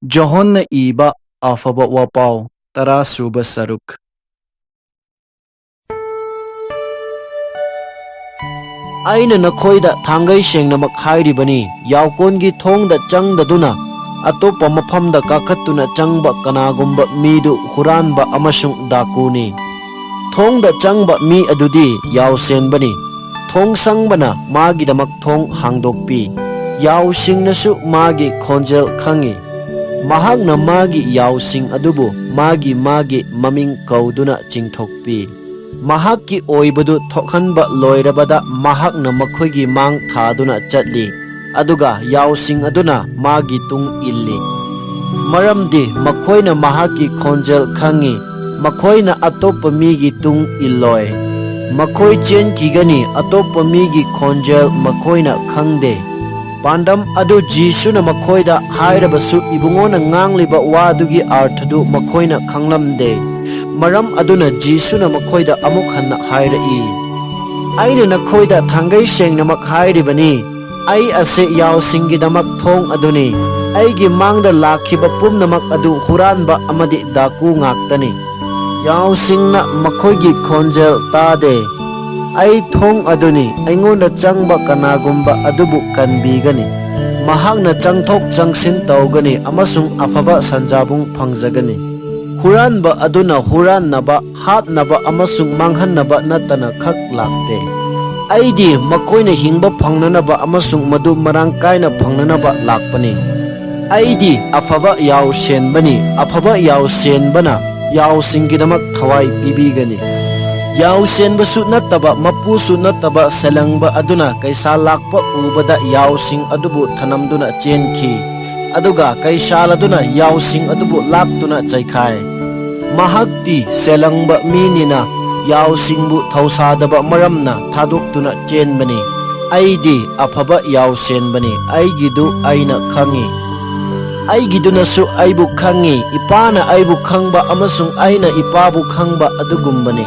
Johonna iba aphaba wapau tara suba saruk. Aina nakhoida thangai sengnamak hairibani yaukongi thongda changdaduna atopa mafamda kakhattuna changba kanagumba midu huranba amasung dakuni thongda changba mi adudi yausenbani thong sangbana magidamak thong hangdokpi yausingnasu magi khonjel khangi mahakna magi yausing adubu magi maming kauduna chingthokpi mahakki oibadu thokhanba loirabada mahakna makhoigi mang thaduna chatli aduga yausing aduna magi tung illi maramdi makhoina mahakki khonjel khangi makhoina atoppa migi tung illoi makhoi chen kigani atoppa migi khonjel makhoina khangde pandam adu jesu makhoida hairabasu ibungona ngangliba wadugi arthadu makhoina khanglamde maram aduna jesu makhoida amuk hanna hairai aina nakhoida thangai sengnamak hairibani ai ase yausinggidamak thong aduni aigi mangda lakhiba pumnamak adu huranba amadi daku ngaktani yausingna makhoigi khonjel tade ai thong aduni aingonda changba kanagumba adubu kanbigani mahakna changthok changsin tawgani amasung aphaba sanjabung phangjagani huranba aduna hurannaba hatnaba amasung manghannaba natana khak lakte aidi makhoina hingba phangnanaba amasung madu marang kaina phangnanaba lakpani aidi aphaba yaw senbani aphaba yaw senbana yausinggidamak thawai pibigani yaw senbasu nattaba mapusu nattaba selangba aduna kaisa lakpa ubada yausing adubu thanamduna chenki aduga kaisal aduna yausing adubu laktuna chaikhai mahakti selangba minina yausingbu thausadaba maramna thadoktuna chenbani aidi aphaba yaw senbani aigidu aina khangi aigidunasu aibu khangi ipana aibu khangba amasung aina ipabu khangba adugumbani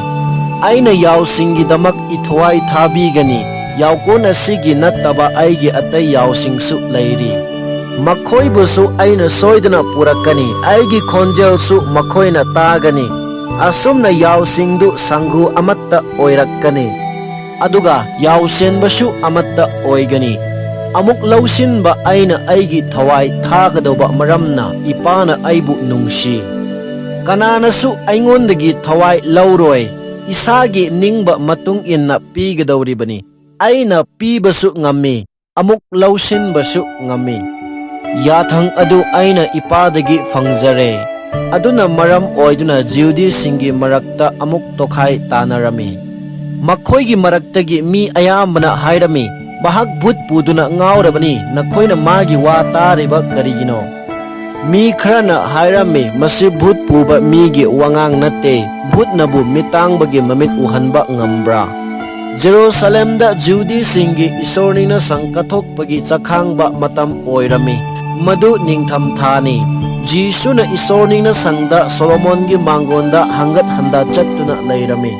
aina yausinggidamak ithwai thabigani yaukon asigi nattaba aigi atai yausingsu leiri makhoibusu aina soidana purakani aigi khonjelsu makhoina tagani asumna yausingdu sangu amatta oirakkani aduga yausenbasu amatta oigani amuk lausinba aina aigi thawai thagadoba maramna ipana aibu nungsi kananasu aingondagi thawai lauroi isagi ningba matung inna pigadawribani aina pibasu ngammi amuk lausinbasu ngammi yathang adu aina ipadagi fangjare aduna maram oiduna jiudi singi marakta amuk tokhai tanarami makhoigi maraktagi mi ayambana hairami bahak bhut puduna ngaurabani nakhoina magi wa tariba karigino mi kharana hairami masi bhut puba migi wangang natte bhut nabu mitangbagi mamit uhanba ngambra Jerusalemda Judi singi isornina sangkathokpagi chakhangba matam oirami madu ningtham thani jisuna isornina sangda Solomongi mangonda hangat handa chattuna leirami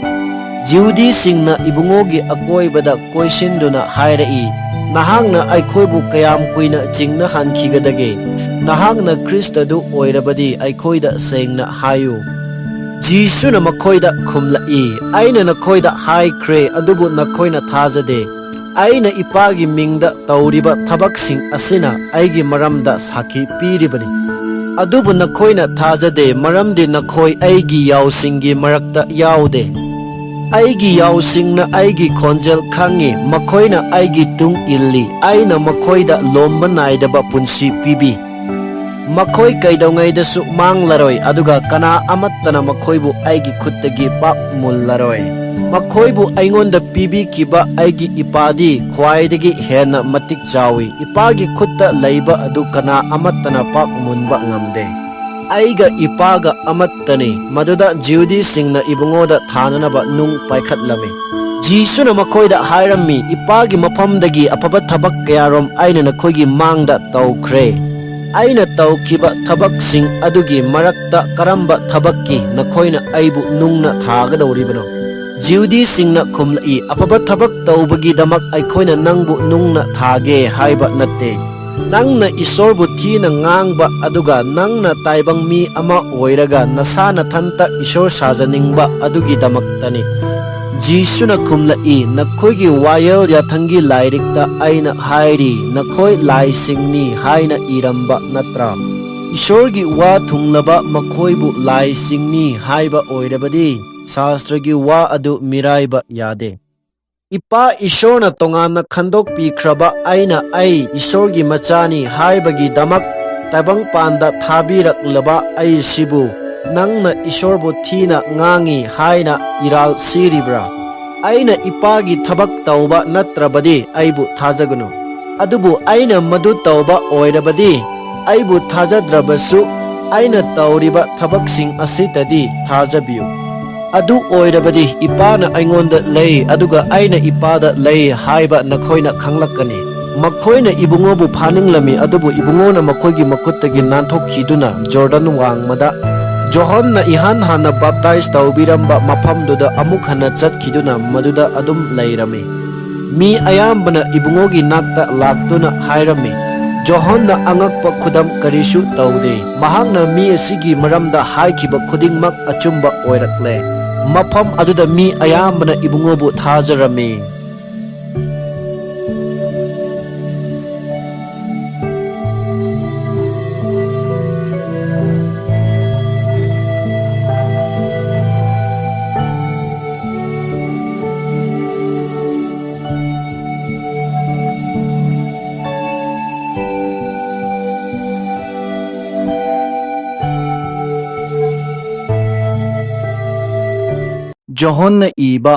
Judi singna ibungogi akoibada koisinduna hairai nahangna aikhoibu kayam kuina chingna hankigadage nahangna Kristadu oirabadi aikhoida sengna hayu jisuna makhoida khumlai aina nakhoida haikre adubu nakhoina thajade aina ipagi mingda tauriba thabaksing asina aigi maramda sakhi piribani adubu nakhoina thajade maramdi nakhoi aigi yausinggi marakta yaude aigi yausingna aigi khonjel khangi makhoina aigi tung illi aina makhoida lomba naidaba punsi pibi makhoi kaidongaidassu manglaroi aduga kana amattana makhoibu aigi khuttagi pak mullaroi makhoibu aingonda pibi kiba aigi ipadi khwaidagi hena matik chawi ipagi khutta leiba adu kana amattana pak munba ngamde aiga ipaga amattani maduda judi singna ibungoda thananaba nung paikhatlami jisuna makhoida hairami ipagi mafamdagi aphaba thabak kayarom aina nakhoigi mangda tawkhre aina tawkiba thabaksing adugi marakta karamba thabakki nakhoina aibu nungna thagadawribano judi singna khumlai aphaba thabak tawbagi damak aikhoina nangbu nungna thage haiba natte Nangna isorbu thina ngangba aduga nangna taibang mi ama oiraga nasana thanta isor sajaningba adugi damaktani. Jesuna khumlai nakhoigi wayel yathangi lairikta aina hairi nakhoi lai singni haina iramba natra. Isorgi wa thunglaba makhoibu lai singni haiba oirabadi shastragi wa adu miraiba yade. Ipa isorna tongana khandok pikraba aina ai isorgi machani haibagi damak tabang panda thabiraklaba ai sibu nangna isorbu thina ngangi haina iral siribra. Aina ipagi thabak tauba natrabadi aibu thajagunu. Adubu aina madu tauba oirabadi aibu thajadrabasu aina tauriba thabaksing asitadi thajabiyu. Adu oirabadi ipana aingonda lei aduga aina ipada lei haiba nakhoina khanglakani. Makhoina ibungobu phaninglami adubu ibungona makhoigi makuttagi nanthokkhiduna Jordan wangmada Johonna ihan hana baptize taubiramba mafamduda amuk hana chatkiduna maduda adum leirami. Mi ayambana ibungogi nakta laktuna hairami. Johonna angakpa khudam karisu taude. Mahakna mi asigi maramda haikhiba khudingmak achumba oirakle. Mafam aduda mi ayambana ibungobu thajarami. Johonna iba